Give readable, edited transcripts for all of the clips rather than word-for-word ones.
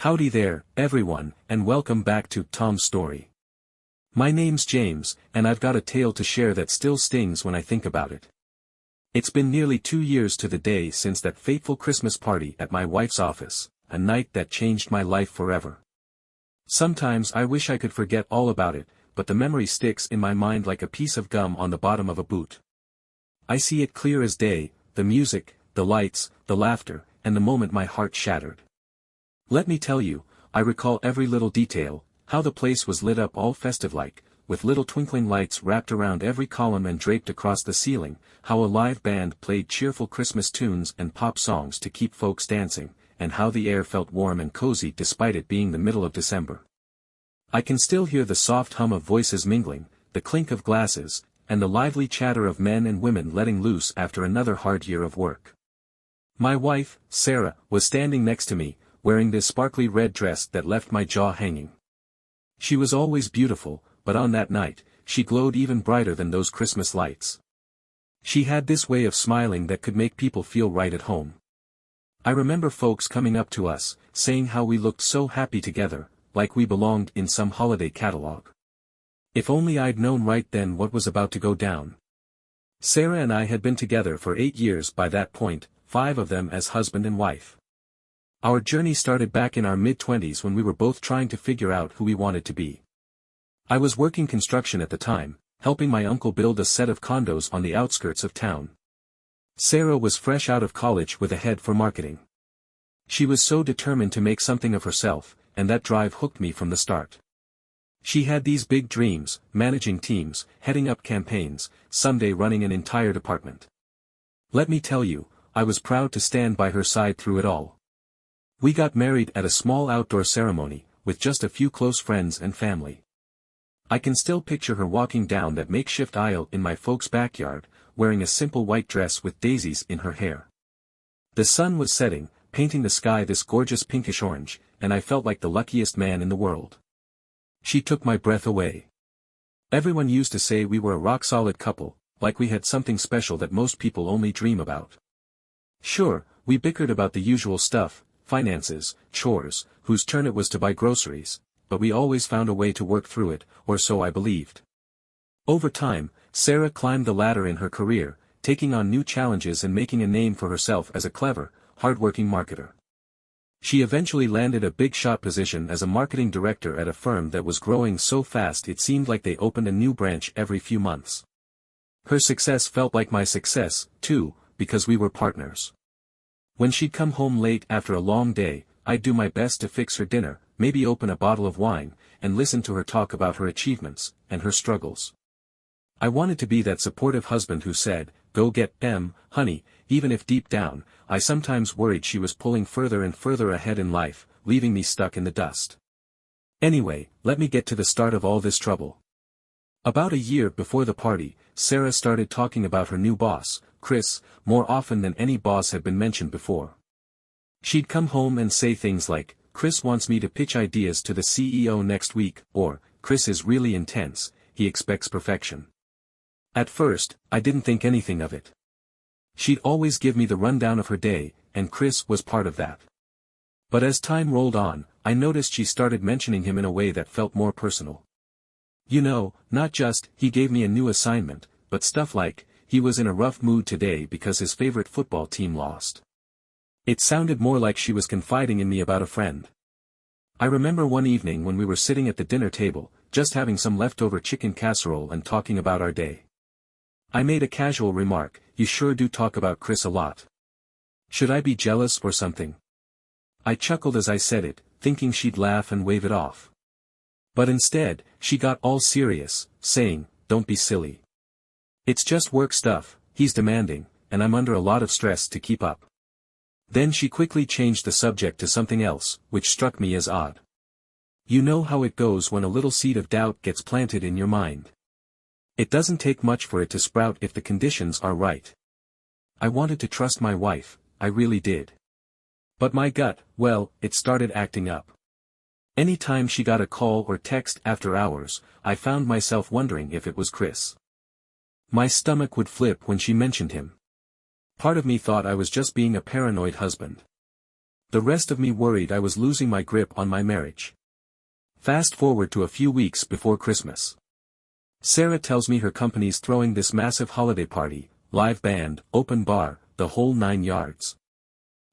Howdy there, everyone, and welcome back to Tom's Story. My name's James, and I've got a tale to share that still stings when I think about it. It's been nearly 2 years to the day since that fateful Christmas party at my wife's office, a night that changed my life forever. Sometimes I wish I could forget all about it, but the memory sticks in my mind like a piece of gum on the bottom of a boot. I see it clear as day, the music, the lights, the laughter, and the moment my heart shattered. Let me tell you, I recall every little detail, how the place was lit up all festive-like, with little twinkling lights wrapped around every column and draped across the ceiling, how a live band played cheerful Christmas tunes and pop songs to keep folks dancing, and how the air felt warm and cozy despite it being the middle of December. I can still hear the soft hum of voices mingling, the clink of glasses, and the lively chatter of men and women letting loose after another hard year of work. My wife, Sarah, was standing next to me, wearing this sparkly red dress that left my jaw hanging. She was always beautiful, but on that night, she glowed even brighter than those Christmas lights. She had this way of smiling that could make people feel right at home. I remember folks coming up to us, saying how we looked so happy together, like we belonged in some holiday catalog. If only I'd known right then what was about to go down. Sarah and I had been together for 8 years by that point, 5 of them as husband and wife. Our journey started back in our mid-20s when we were both trying to figure out who we wanted to be. I was working construction at the time, helping my uncle build a set of condos on the outskirts of town. Sarah was fresh out of college with a head for marketing. She was so determined to make something of herself, and that drive hooked me from the start. She had these big dreams, managing teams, heading up campaigns, someday running an entire department. Let me tell you, I was proud to stand by her side through it all. We got married at a small outdoor ceremony, with just a few close friends and family. I can still picture her walking down that makeshift aisle in my folks' backyard, wearing a simple white dress with daisies in her hair. The sun was setting, painting the sky this gorgeous pinkish orange, and I felt like the luckiest man in the world. She took my breath away. Everyone used to say we were a rock-solid couple, like we had something special that most people only dream about. Sure, we bickered about the usual stuff, finances, chores, whose turn it was to buy groceries, but we always found a way to work through it, or so I believed. Over time, Sarah climbed the ladder in her career, taking on new challenges and making a name for herself as a clever, hard-working marketer. She eventually landed a big-shot position as a marketing director at a firm that was growing so fast it seemed like they opened a new branch every few months. Her success felt like my success, too, because we were partners. When she'd come home late after a long day, I'd do my best to fix her dinner, maybe open a bottle of wine, and listen to her talk about her achievements, and her struggles. I wanted to be that supportive husband who said, "Go get them, honey," even if deep down, I sometimes worried she was pulling further and further ahead in life, leaving me stuck in the dust. Anyway, let me get to the start of all this trouble. About a year before the party, Sarah started talking about her new boss, Chris, more often than any boss had been mentioned before. She'd come home and say things like, "Chris wants me to pitch ideas to the CEO next week," or, "Chris is really intense, he expects perfection." At first, I didn't think anything of it. She'd always give me the rundown of her day, and Chris was part of that. But as time rolled on, I noticed she started mentioning him in a way that felt more personal. You know, not just, "He gave me a new assignment," but stuff like, "He was in a rough mood today because his favorite football team lost." It sounded more like she was confiding in me about a friend. I remember one evening when we were sitting at the dinner table, just having some leftover chicken casserole and talking about our day. I made a casual remark, "You sure do talk about Chris a lot. Should I be jealous or something?" I chuckled as I said it, thinking she'd laugh and wave it off. But instead, she got all serious, saying, "Don't be silly. It's just work stuff, he's demanding, and I'm under a lot of stress to keep up." Then she quickly changed the subject to something else, which struck me as odd. "You know how it goes when a little seed of doubt gets planted in your mind. It doesn't take much for it to sprout if the conditions are right." I wanted to trust my wife, I really did. But my gut, well, it started acting up. Any time she got a call or text after hours, I found myself wondering if it was Chris. My stomach would flip when she mentioned him. Part of me thought I was just being a paranoid husband. The rest of me worried I was losing my grip on my marriage. Fast forward to a few weeks before Christmas. Sarah tells me her company's throwing this massive holiday party, live band, open bar, the whole 9 yards.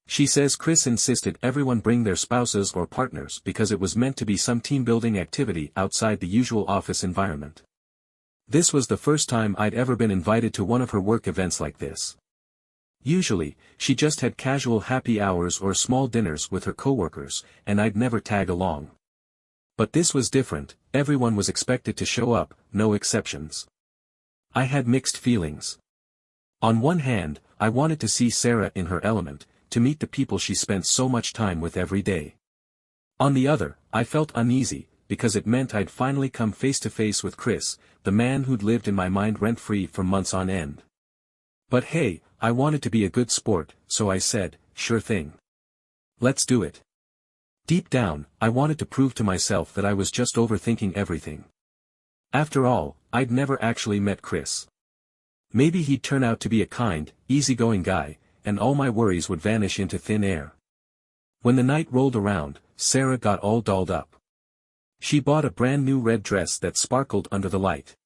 She says Chris insisted everyone bring their spouses or partners because it was meant to be some team-building activity outside the usual office environment. This was the first time I'd ever been invited to one of her work events like this. Usually, she just had casual happy hours or small dinners with her coworkers, and I'd never tag along. But this was different, everyone was expected to show up, no exceptions. I had mixed feelings. On one hand, I wanted to see Sarah in her element, to meet the people she spent so much time with every day. On the other, I felt uneasy, because it meant I'd finally come face to face with Chris, the man who'd lived in my mind rent-free for months on end. But hey, I wanted to be a good sport, so I said, sure thing. Let's do it. Deep down, I wanted to prove to myself that I was just overthinking everything. After all, I'd never actually met Chris. Maybe he'd turn out to be a kind, easygoing guy, and all my worries would vanish into thin air. When the night rolled around, Sarah got all dolled up. She bought a brand new red dress that sparkled under the light.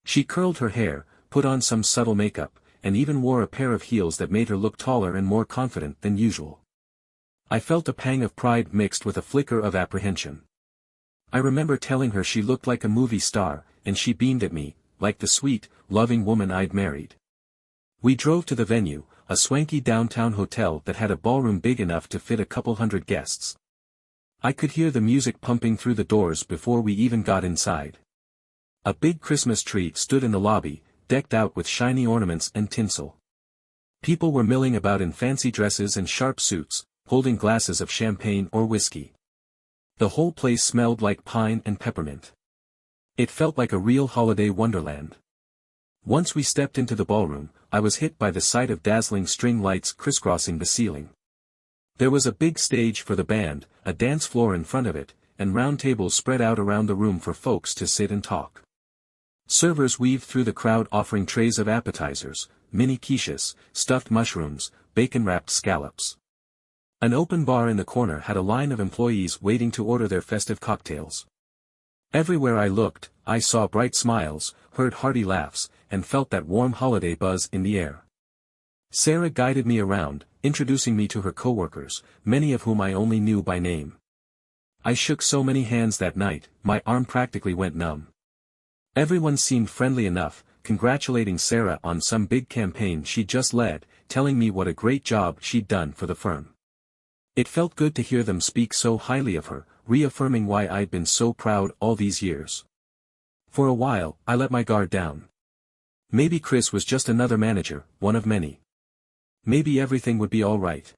She curled her hair, put on some subtle makeup, and even wore a pair of heels that made her look taller and more confident than usual. I felt a pang of pride mixed with a flicker of apprehension. I remember telling her she looked like a movie star, and she beamed at me, like the sweet, loving woman I'd married. We drove to the venue, a swanky downtown hotel that had a ballroom big enough to fit a couple hundred guests. I could hear the music pumping through the doors before we even got inside. A big Christmas tree stood in the lobby, decked out with shiny ornaments and tinsel. People were milling about in fancy dresses and sharp suits, holding glasses of champagne or whiskey. The whole place smelled like pine and peppermint. It felt like a real holiday wonderland. Once we stepped into the ballroom, I was hit by the sight of dazzling string lights crisscrossing the ceiling. There was a big stage for the band, a dance floor in front of it, and round tables spread out around the room for folks to sit and talk. Servers weaved through the crowd offering trays of appetizers, mini quiches, stuffed mushrooms, bacon-wrapped scallops. An open bar in the corner had a line of employees waiting to order their festive cocktails. Everywhere I looked, I saw bright smiles, heard hearty laughs, and felt that warm holiday buzz in the air. Sarah guided me around, introducing me to her coworkers, many of whom I only knew by name. I shook so many hands that night, my arm practically went numb. Everyone seemed friendly enough, congratulating Sarah on some big campaign she'd just led, telling me what a great job she'd done for the firm. It felt good to hear them speak so highly of her, reaffirming why I'd been so proud all these years. For a while, I let my guard down. Maybe Chris was just another manager, one of many. Maybe everything would be all right.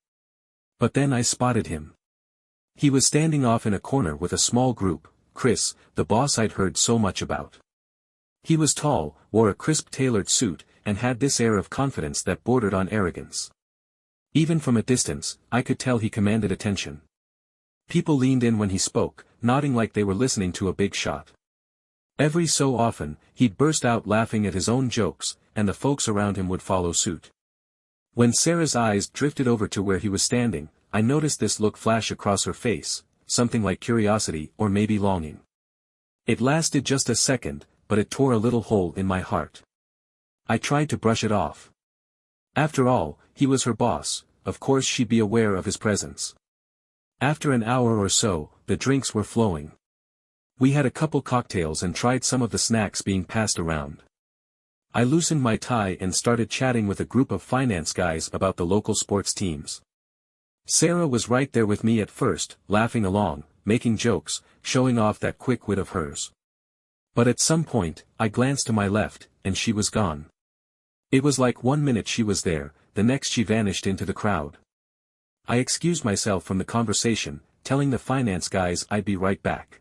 But then I spotted him. He was standing off in a corner with a small group, Chris, the boss I'd heard so much about. He was tall, wore a crisp tailored suit, and had this air of confidence that bordered on arrogance. Even from a distance, I could tell he commanded attention. People leaned in when he spoke, nodding like they were listening to a big shot. Every so often, he'd burst out laughing at his own jokes, and the folks around him would follow suit. When Sarah's eyes drifted over to where he was standing, I noticed this look flash across her face, something like curiosity or maybe longing. It lasted just a second, but it tore a little hole in my heart. I tried to brush it off. After all, he was her boss, of course she'd be aware of his presence. After an hour or so, the drinks were flowing. We had a couple cocktails and tried some of the snacks being passed around. I loosened my tie and started chatting with a group of finance guys about the local sports teams. Sarah was right there with me at first, laughing along, making jokes, showing off that quick wit of hers. But at some point, I glanced to my left, and she was gone. It was like 1 minute she was there, the next she vanished into the crowd. I excused myself from the conversation, telling the finance guys I'd be right back.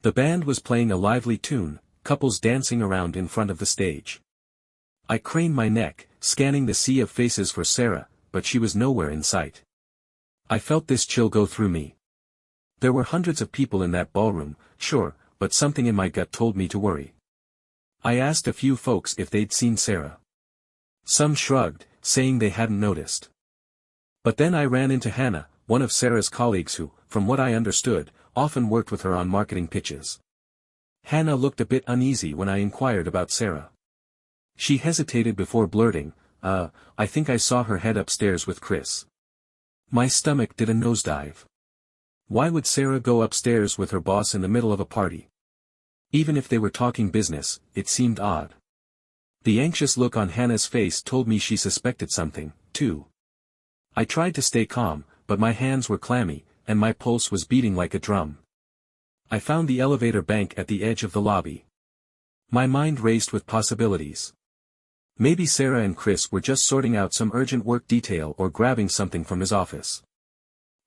The band was playing a lively tune, couples dancing around in front of the stage. I craned my neck, scanning the sea of faces for Sarah, but she was nowhere in sight. I felt this chill go through me. There were hundreds of people in that ballroom, sure, but something in my gut told me to worry. I asked a few folks if they'd seen Sarah. Some shrugged, saying they hadn't noticed. But then I ran into Hannah, one of Sarah's colleagues who, from what I understood, often worked with her on marketing pitches. Hannah looked a bit uneasy when I inquired about Sarah. She hesitated before blurting, I think I saw her head upstairs with Chris. My stomach did a nosedive. Why would Sarah go upstairs with her boss in the middle of a party? Even if they were talking business, it seemed odd. The anxious look on Hannah's face told me she suspected something, too. I tried to stay calm, but my hands were clammy, and my pulse was beating like a drum. I found the elevator bank at the edge of the lobby. My mind raced with possibilities. Maybe Sarah and Chris were just sorting out some urgent work detail or grabbing something from his office.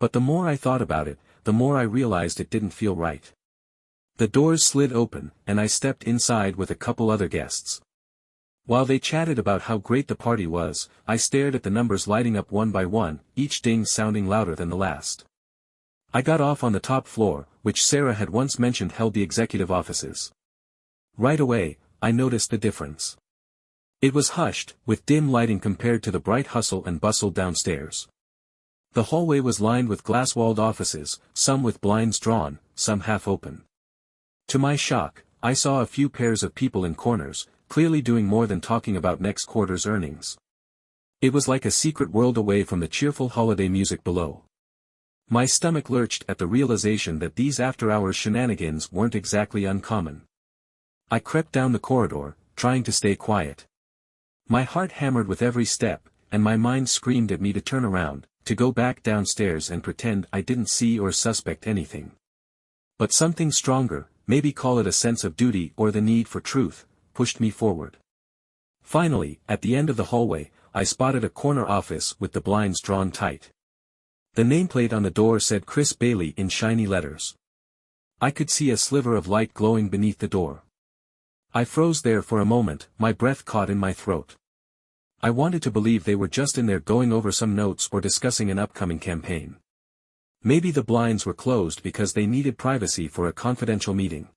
But the more I thought about it, the more I realized it didn't feel right. The doors slid open, and I stepped inside with a couple other guests. While they chatted about how great the party was, I stared at the numbers lighting up one by one, each ding sounding louder than the last. I got off on the top floor, which Sarah had once mentioned held the executive offices. Right away, I noticed the difference. It was hushed, with dim lighting compared to the bright hustle and bustle downstairs. The hallway was lined with glass-walled offices, some with blinds drawn, some half open. To my shock, I saw a few pairs of people in corners, clearly doing more than talking about next quarter's earnings. It was like a secret world away from the cheerful holiday music below. My stomach lurched at the realization that these after-hours shenanigans weren't exactly uncommon. I crept down the corridor, trying to stay quiet. My heart hammered with every step, and my mind screamed at me to turn around, to go back downstairs and pretend I didn't see or suspect anything. But something stronger, maybe call it a sense of duty or the need for truth, pushed me forward. Finally, at the end of the hallway, I spotted a corner office with the blinds drawn tight. The nameplate on the door said Chris Bailey in shiny letters. I could see a sliver of light glowing beneath the door. I froze there for a moment, my breath caught in my throat. I wanted to believe they were just in there going over some notes or discussing an upcoming campaign. Maybe the blinds were closed because they needed privacy for a confidential meeting.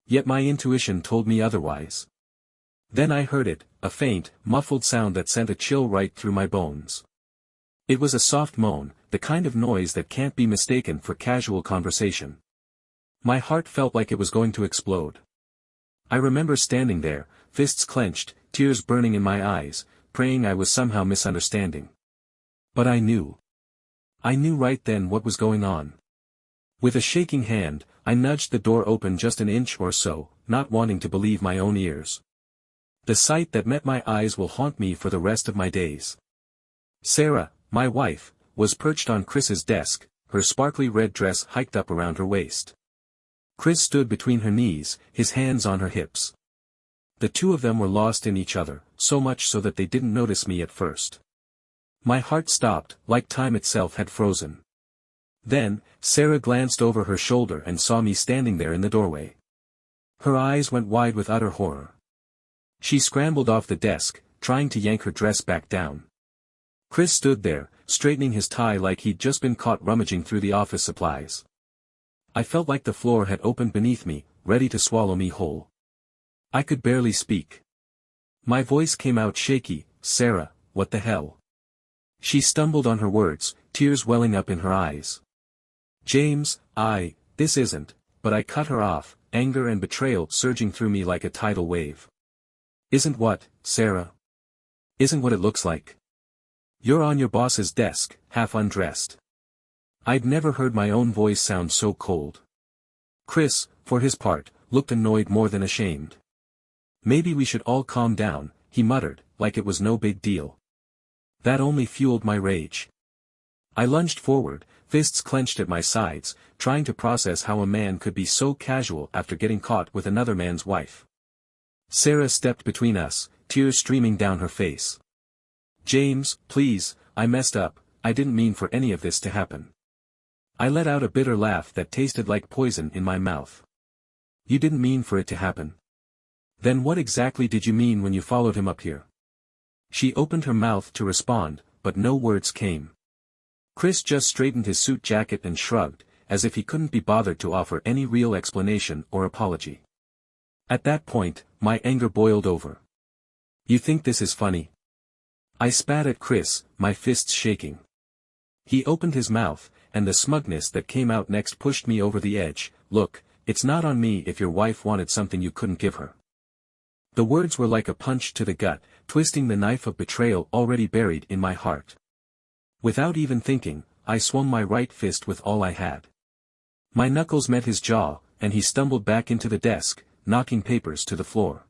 Yet my intuition told me otherwise. Then I heard it, a faint, muffled sound that sent a chill right through my bones. It was a soft moan, the kind of noise that can't be mistaken for casual conversation. My heart felt like it was going to explode. I remember standing there, fists clenched, tears burning in my eyes, praying I was somehow misunderstanding. But I knew. I knew right then what was going on. With a shaking hand, I nudged the door open just an inch or so, not wanting to believe my own ears. The sight that met my eyes will haunt me for the rest of my days. Sarah, my wife, was perched on Chris's desk, her sparkly red dress hiked up around her waist. Chris stood between her knees, his hands on her hips. The two of them were lost in each other, so much so that they didn't notice me at first. My heart stopped, like time itself had frozen. Then, Sarah glanced over her shoulder and saw me standing there in the doorway. Her eyes went wide with utter horror. She scrambled off the desk, trying to yank her dress back down. Chris stood there, straightening his tie like he'd just been caught rummaging through the office supplies. I felt like the floor had opened beneath me, ready to swallow me whole. I could barely speak. My voice came out shaky, "Sarah, what the hell?" She stumbled on her words, tears welling up in her eyes. "James, this isn't," but I cut her off, anger and betrayal surging through me like a tidal wave. "Isn't what, Sarah? Isn't what it looks like? You're on your boss's desk, half undressed." I'd never heard my own voice sound so cold. Chris, for his part, looked annoyed more than ashamed. "Maybe we should all calm down," he muttered, like it was no big deal. That only fueled my rage. I lunged forward, fists clenched at my sides, trying to process how a man could be so casual after getting caught with another man's wife. Sarah stepped between us, tears streaming down her face. "James, please, I messed up, I didn't mean for any of this to happen." I let out a bitter laugh that tasted like poison in my mouth. "You didn't mean for it to happen? Then what exactly did you mean when you followed him up here?" She opened her mouth to respond, but no words came. Chris just straightened his suit jacket and shrugged, as if he couldn't be bothered to offer any real explanation or apology. At that point, my anger boiled over. "You think this is funny?" I spat at Chris, my fists shaking. He opened his mouth, and the smugness that came out next pushed me over the edge. Look, it's not on me if your wife wanted something you couldn't give her. The words were like a punch to the gut, twisting the knife of betrayal already buried in my heart. Without even thinking, I swung my right fist with all I had. My knuckles met his jaw, and he stumbled back into the desk, knocking papers to the floor.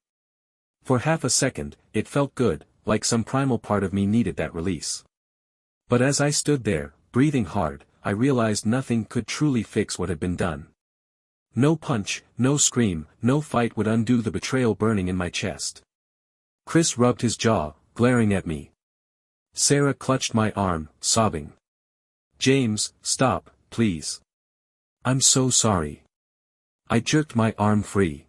For half a second, it felt good, like some primal part of me needed that release. But as I stood there, breathing hard, I realized nothing could truly fix what had been done. No punch, no scream, no fight would undo the betrayal burning in my chest. Chris rubbed his jaw, glaring at me. Sarah clutched my arm, sobbing. James, stop, please. I'm so sorry. I jerked my arm free.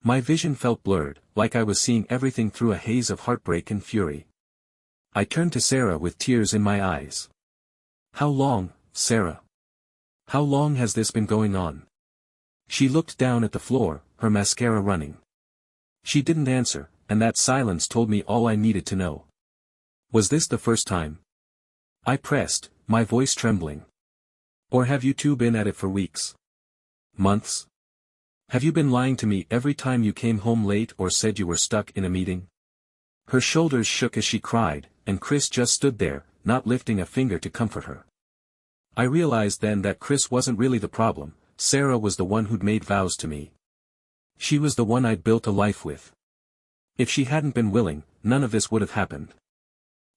My vision felt blurred, like I was seeing everything through a haze of heartbreak and fury. I turned to Sarah with tears in my eyes. How long, Sarah? How long has this been going on? She looked down at the floor, her mascara running. She didn't answer, and that silence told me all I needed to know. Was this the first time? I pressed, my voice trembling. Or have you two been at it for weeks? Months? Have you been lying to me every time you came home late or said you were stuck in a meeting? Her shoulders shook as she cried, and Chris just stood there, not lifting a finger to comfort her. I realized then that Chris wasn't really the problem. Sarah was the one who'd made vows to me. She was the one I'd built a life with. If she hadn't been willing, none of this would have happened.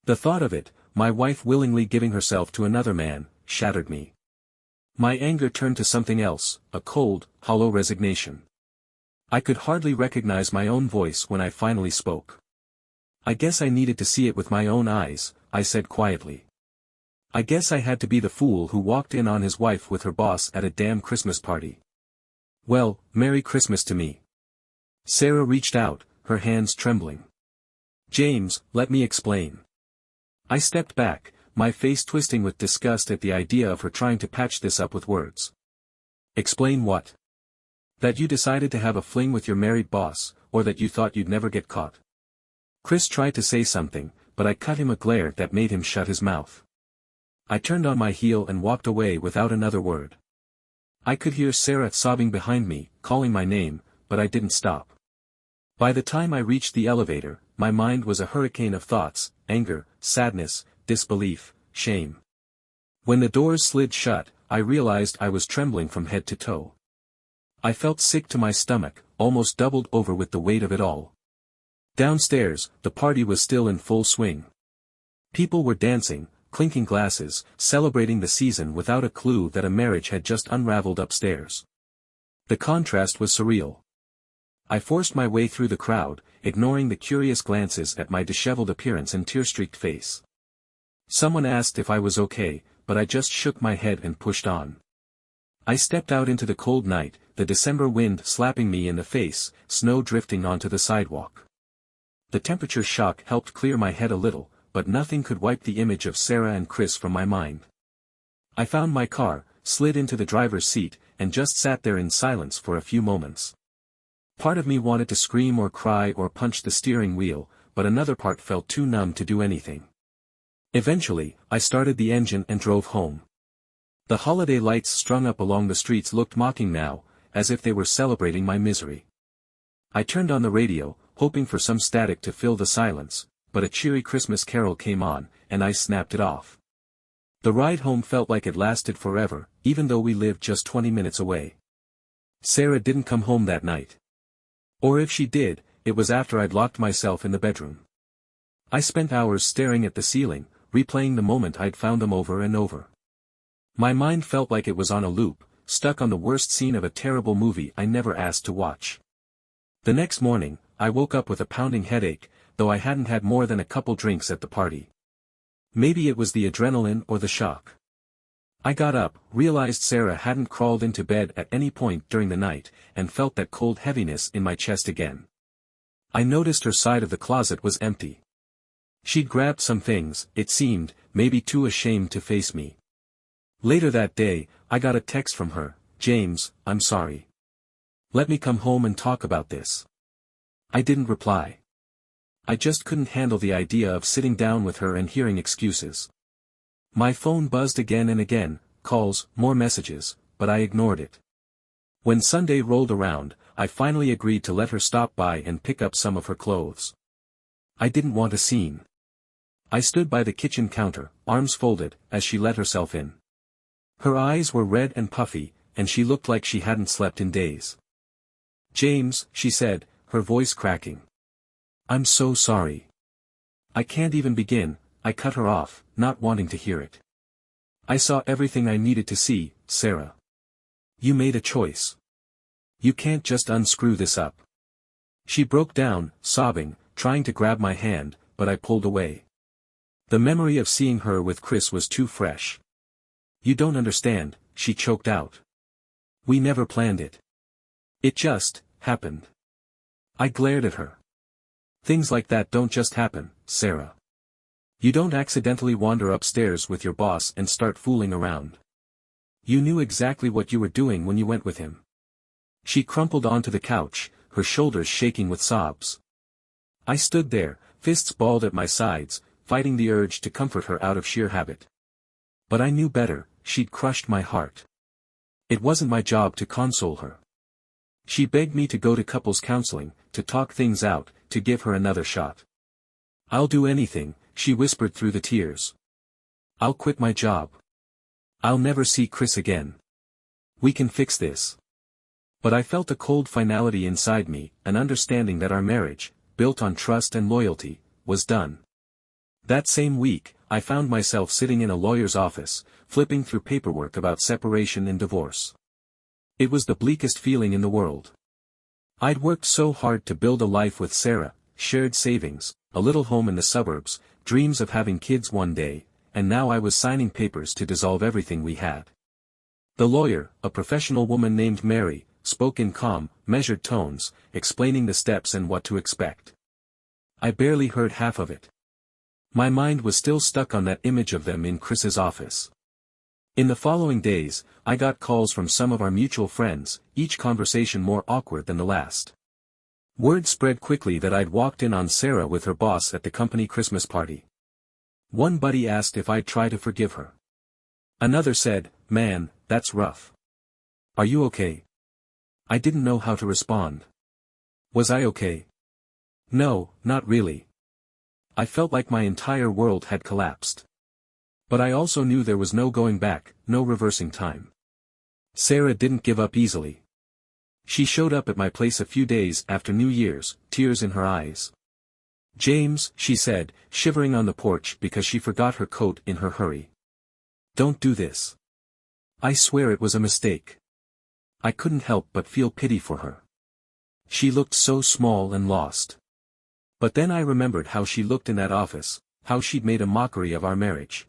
The thought of it, my wife willingly giving herself to another man, shattered me. My anger turned to something else, a cold, hollow resignation. I could hardly recognize my own voice when I finally spoke. I guess I needed to see it with my own eyes, I said quietly. I guess I had to be the fool who walked in on his wife with her boss at a damn Christmas party. Well, Merry Christmas to me. Sarah reached out, her hands trembling. James, let me explain. I stepped back, my face twisting with disgust at the idea of her trying to patch this up with words. Explain what? That you decided to have a fling with your married boss, or that you thought you'd never get caught? Chris tried to say something, but I cut him a glare that made him shut his mouth. I turned on my heel and walked away without another word. I could hear Sarah sobbing behind me, calling my name, but I didn't stop. By the time I reached the elevator, my mind was a hurricane of thoughts, anger, sadness, disbelief, shame. When the doors slid shut, I realized I was trembling from head to toe. I felt sick to my stomach, almost doubled over with the weight of it all. Downstairs, the party was still in full swing. People were dancing, clinking glasses, celebrating the season without a clue that a marriage had just unraveled upstairs. The contrast was surreal. I forced my way through the crowd, ignoring the curious glances at my disheveled appearance and tear-streaked face. Someone asked if I was okay, but I just shook my head and pushed on. I stepped out into the cold night, the December wind slapping me in the face, snow drifting onto the sidewalk. The temperature shock helped clear my head a little, but nothing could wipe the image of Sarah and Chris from my mind. I found my car, slid into the driver's seat, and just sat there in silence for a few moments. Part of me wanted to scream or cry or punch the steering wheel, but another part felt too numb to do anything. Eventually, I started the engine and drove home. The holiday lights strung up along the streets looked mocking now, as if they were celebrating my misery. I turned on the radio, hoping for some static to fill the silence, but a cheery Christmas carol came on, and I snapped it off. The ride home felt like it lasted forever, even though we lived just 20 minutes away. Sarah didn't come home that night. Or if she did, it was after I'd locked myself in the bedroom. I spent hours staring at the ceiling, replaying the moment I'd found them over and over. My mind felt like it was on a loop, stuck on the worst scene of a terrible movie I never asked to watch. The next morning, I woke up with a pounding headache, though I hadn't had more than a couple drinks at the party. Maybe it was the adrenaline or the shock. I got up, realized Sarah hadn't crawled into bed at any point during the night, and felt that cold heaviness in my chest again. I noticed her side of the closet was empty. She'd grabbed some things, it seemed, maybe too ashamed to face me. Later that day, I got a text from her, "James, I'm sorry. Let me come home and talk about this." I didn't reply. I just couldn't handle the idea of sitting down with her and hearing excuses. My phone buzzed again and again, calls, more messages, but I ignored it. When Sunday rolled around, I finally agreed to let her stop by and pick up some of her clothes. I didn't want a scene. I stood by the kitchen counter, arms folded, as she let herself in. Her eyes were red and puffy, and she looked like she hadn't slept in days. "James," she said, her voice cracking. "I'm so sorry. I can't even begin," I cut her off, not wanting to hear it. "I saw everything I needed to see, Sarah. You made a choice. You can't just unscrew this up." She broke down, sobbing, trying to grab my hand, but I pulled away. The memory of seeing her with Chris was too fresh. "You don't understand," she choked out. "We never planned it. It just happened." I glared at her. "Things like that don't just happen, Sarah. You don't accidentally wander upstairs with your boss and start fooling around. You knew exactly what you were doing when you went with him." She crumpled onto the couch, her shoulders shaking with sobs. I stood there, fists balled at my sides, fighting the urge to comfort her out of sheer habit. But I knew better, she'd crushed my heart. It wasn't my job to console her. She begged me to go to couples counseling, to talk things out, to give her another shot. "I'll do anything," she whispered through the tears. "I'll quit my job. I'll never see Chris again. We can fix this." But I felt a cold finality inside me, an understanding that our marriage, built on trust and loyalty, was done. That same week, I found myself sitting in a lawyer's office, flipping through paperwork about separation and divorce. It was the bleakest feeling in the world. I'd worked so hard to build a life with Sarah, shared savings, a little home in the suburbs, dreams of having kids one day, and now I was signing papers to dissolve everything we had. The lawyer, a professional woman named Mary, spoke in calm, measured tones, explaining the steps and what to expect. I barely heard half of it. My mind was still stuck on that image of them in Chris's office. In the following days, I got calls from some of our mutual friends, each conversation more awkward than the last. Word spread quickly that I'd walked in on Sarah with her boss at the company Christmas party. One buddy asked if I'd try to forgive her. Another said, "Man, that's rough. Are you okay?" I didn't know how to respond. Was I okay? No, not really. I felt like my entire world had collapsed. But I also knew there was no going back, no reversing time. Sarah didn't give up easily. She showed up at my place a few days after New Year's, tears in her eyes. "James," she said, shivering on the porch because she forgot her coat in her hurry. "Don't do this. I swear it was a mistake." I couldn't help but feel pity for her. She looked so small and lost. But then I remembered how she looked in that office, how she'd made a mockery of our marriage.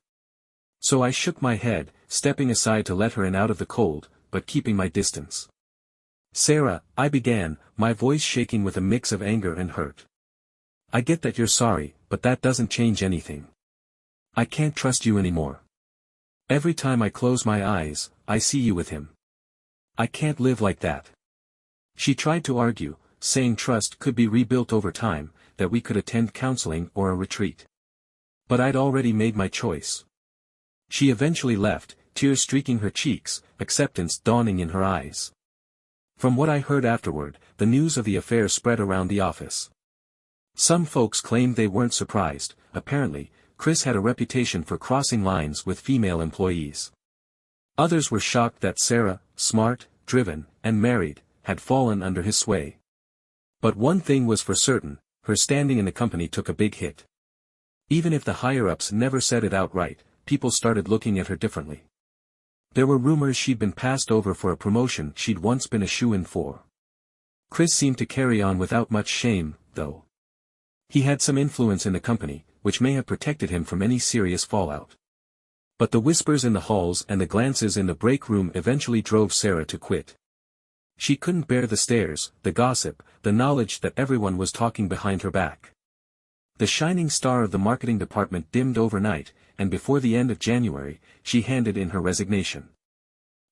So I shook my head, stepping aside to let her in out of the cold, but keeping my distance. "Sarah," I began, my voice shaking with a mix of anger and hurt. "I get that you're sorry, but that doesn't change anything. I can't trust you anymore. Every time I close my eyes, I see you with him. I can't live like that." She tried to argue, saying trust could be rebuilt over time, that we could attend counseling or a retreat. But I'd already made my choice. She eventually left, tears streaking her cheeks, acceptance dawning in her eyes. From what I heard afterward, the news of the affair spread around the office. Some folks claimed they weren't surprised. Apparently, Chris had a reputation for crossing lines with female employees. Others were shocked that Sarah, smart, driven, and married, had fallen under his sway. But one thing was for certain, her standing in the company took a big hit. Even if the higher-ups never said it outright, people started looking at her differently. There were rumors she'd been passed over for a promotion she'd once been a shoo-in for. Chris seemed to carry on without much shame, though. He had some influence in the company, which may have protected him from any serious fallout. But the whispers in the halls and the glances in the break room eventually drove Sarah to quit. She couldn't bear the stares, the gossip, the knowledge that everyone was talking behind her back. The shining star of the marketing department dimmed overnight, and before the end of January, she handed in her resignation.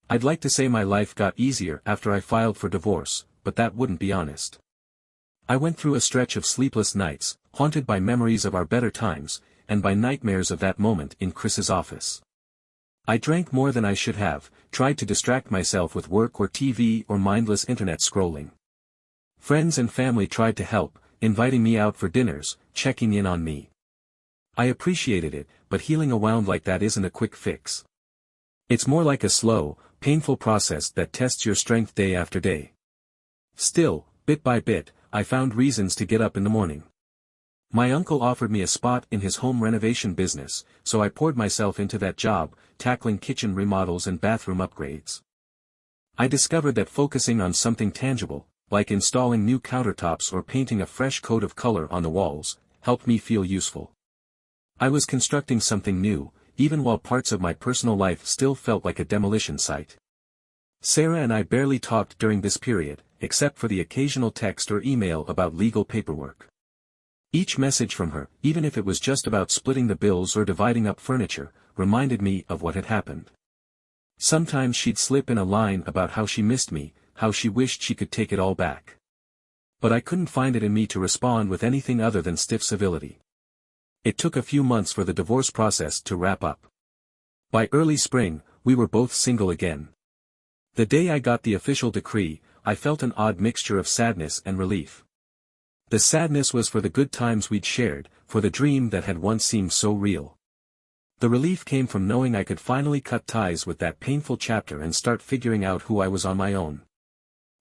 I'd like to say my life got easier after I filed for divorce, but that wouldn't be honest. I went through a stretch of sleepless nights, haunted by memories of our better times, and by nightmares of that moment in Chris's office. I drank more than I should have, tried to distract myself with work or TV or mindless internet scrolling. Friends and family tried to help, inviting me out for dinners, checking in on me. I appreciated it, but healing a wound like that isn't a quick fix. It's more like a slow, painful process that tests your strength day after day. Still, bit by bit, I found reasons to get up in the morning. My uncle offered me a spot in his home renovation business, so I poured myself into that job, tackling kitchen remodels and bathroom upgrades. I discovered that focusing on something tangible, like installing new countertops or painting a fresh coat of color on the walls, helped me feel useful. I was constructing something new, even while parts of my personal life still felt like a demolition site. Sarah and I barely talked during this period, except for the occasional text or email about legal paperwork. Each message from her, even if it was just about splitting the bills or dividing up furniture, reminded me of what had happened. Sometimes she'd slip in a line about how she missed me, how she wished she could take it all back. But I couldn't find it in me to respond with anything other than stiff civility. It took a few months for the divorce process to wrap up. By early spring, we were both single again. The day I got the official decree, I felt an odd mixture of sadness and relief. The sadness was for the good times we'd shared, for the dream that had once seemed so real. The relief came from knowing I could finally cut ties with that painful chapter and start figuring out who I was on my own.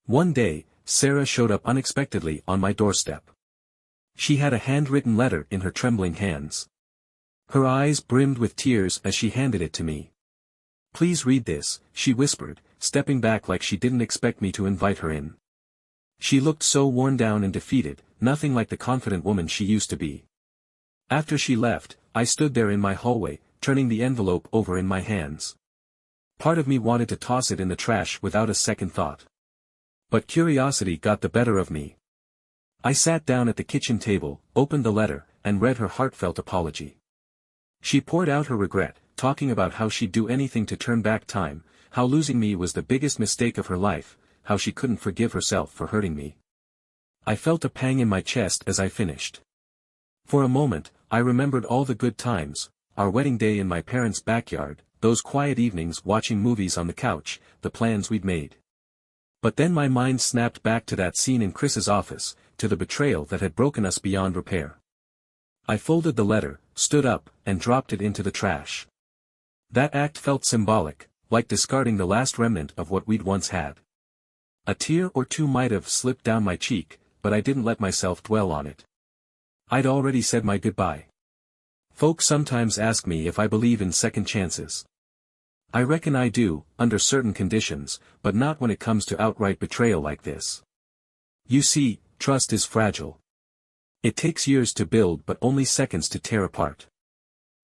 One day, Sarah showed up unexpectedly on my doorstep. She had a handwritten letter in her trembling hands. Her eyes brimmed with tears as she handed it to me. "Please read this," she whispered, stepping back like she didn't expect me to invite her in. She looked so worn down and defeated, nothing like the confident woman she used to be. After she left, I stood there in my hallway, turning the envelope over in my hands. Part of me wanted to toss it in the trash without a second thought. But curiosity got the better of me. I sat down at the kitchen table, opened the letter, and read her heartfelt apology. She poured out her regret, talking about how she'd do anything to turn back time, how losing me was the biggest mistake of her life, how she couldn't forgive herself for hurting me. I felt a pang in my chest as I finished. For a moment, I remembered all the good times, our wedding day in my parents' backyard, those quiet evenings watching movies on the couch, the plans we'd made. But then my mind snapped back to that scene in Chris's office, to the betrayal that had broken us beyond repair. I folded the letter, stood up, and dropped it into the trash. That act felt symbolic, like discarding the last remnant of what we'd once had. A tear or two might have slipped down my cheek, but I didn't let myself dwell on it. I'd already said my goodbye. Folks sometimes ask me if I believe in second chances. I reckon I do, under certain conditions, but not when it comes to outright betrayal like this. You see, trust is fragile. It takes years to build but only seconds to tear apart.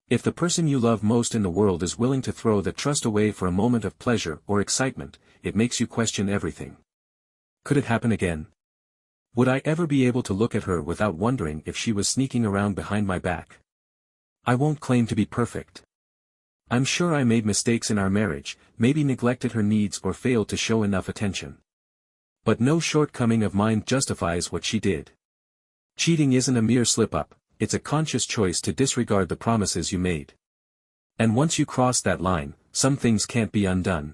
If the person you love most in the world is willing to throw that trust away for a moment of pleasure or excitement, it makes you question everything. Could it happen again? Would I ever be able to look at her without wondering if she was sneaking around behind my back? I won't claim to be perfect. I'm sure I made mistakes in our marriage, maybe neglected her needs or failed to show enough attention. But no shortcoming of mine justifies what she did. Cheating isn't a mere slip-up, it's a conscious choice to disregard the promises you made. And once you cross that line, some things can't be undone.